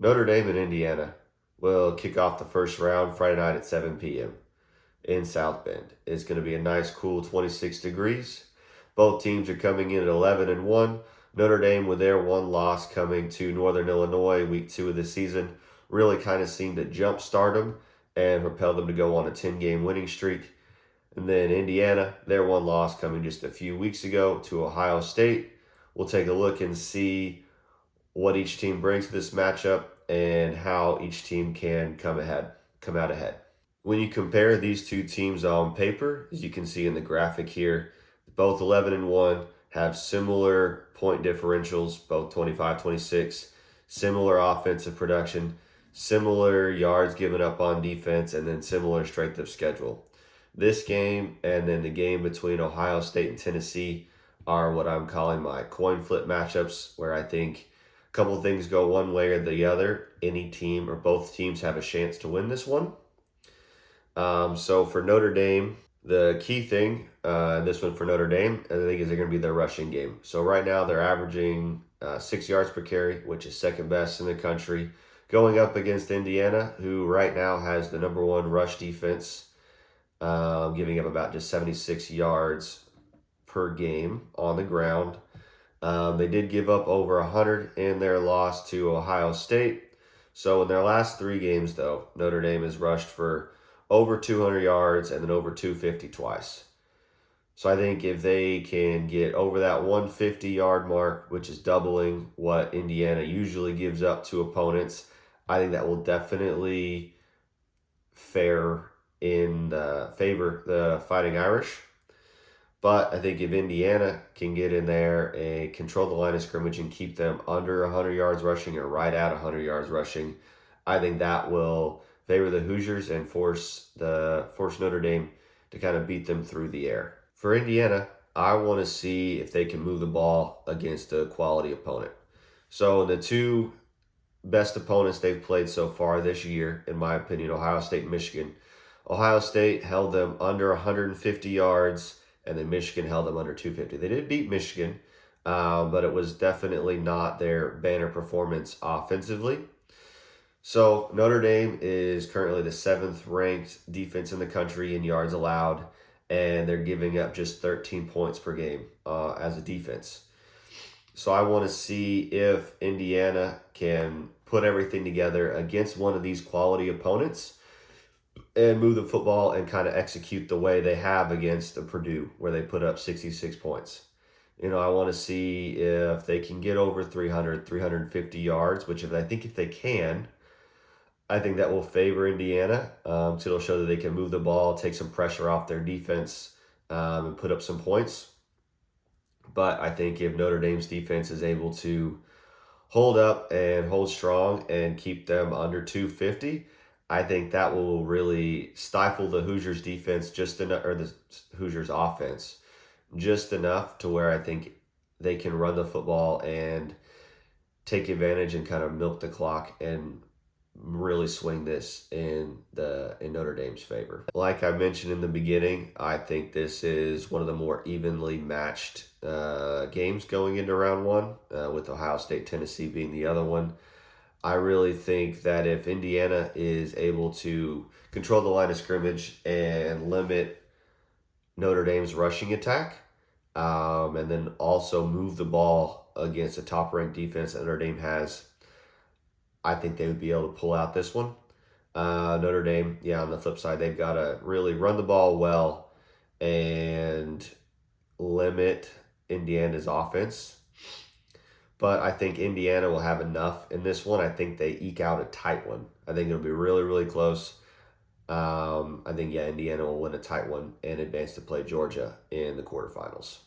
Notre Dame and Indiana will kick off the first round Friday night at 7 p.m. in South Bend. It's going to be a nice, cool 26 degrees. Both teams are coming in at 11-1. Notre Dame, with their one loss coming to Northern Illinois week 2 of the season, really kind of seemed to jumpstart them and propel them to go on a 10-game winning streak. And then Indiana, their one loss coming just a few weeks ago to Ohio State. We'll take a look and see what each team brings to this matchup and how each team can come out ahead. When you compare these two teams on paper, as you can see in the graphic here, both 11-1 have similar point differentials, both 25-26, similar offensive production, similar yards given up on defense, and then similar strength of schedule. This game and then the game between Ohio State and Tennessee are what I'm calling my coin flip matchups, where I think a couple of things go one way or the other. Any team or both teams have a chance to win this one. So for Notre Dame, the key thing, this one for Notre Dame, I think is they're going to be their rushing game. So right now they're averaging 6 yards per carry, which is second best in the country, going up against Indiana, who right now has the number one rush defense, giving up about just 76 yards per game on the ground. They did give up over 100 in their loss to Ohio State. So in their last 3 games, though, Notre Dame has rushed for over 200 yards and then over 250 twice. So I think if they can get over that 150-yard mark, which is doubling what Indiana usually gives up to opponents, I think that will definitely favor the Fighting Irish. But I think if Indiana can get in there and control the line of scrimmage and keep them under 100 yards rushing or right at 100 yards rushing, I think that will favor the Hoosiers and force Notre Dame to kind of beat them through the air. For Indiana, I want to see if they can move the ball against a quality opponent. So the 2 best opponents they've played so far this year, in my opinion, Ohio State and Michigan. Ohio State held them under 150 yards, and then Michigan held them under 250. They did beat Michigan, but it was definitely not their banner performance offensively. So Notre Dame is currently the 7th ranked defense in the country in yards allowed, and they're giving up just 13 points per game as a defense. So I want to see if Indiana can put everything together against one of these quality opponents and move the football and kind of execute the way they have against Purdue, where they put up 66 points. I want to see if they can get over 300, 350 yards, which I think if they can, I think that will favor Indiana. So it'll show that they can move the ball, take some pressure off their defense, and put up some points. But I think if Notre Dame's defense is able to hold up and hold strong and keep them under 250, I think that will really stifle the Hoosiers defense or the Hoosiers offense just enough to where I think they can run the football and take advantage and kind of milk the clock and really swing this in Notre Dame's favor. Like I mentioned in the beginning, I think this is one of the more evenly matched games going into round 1, with Ohio State, Tennessee being the other one. I really think that if Indiana is able to control the line of scrimmage and limit Notre Dame's rushing attack, and then also move the ball against a top-ranked defense that Notre Dame has, I think they would be able to pull out this one. Notre Dame, on the flip side, they've got to really run the ball well and limit Indiana's offense. But I think Indiana will have enough in this one. I think they eke out a tight one. I think it'll be really, really close. I think, Indiana will win a tight one and advance to play Georgia in the quarterfinals.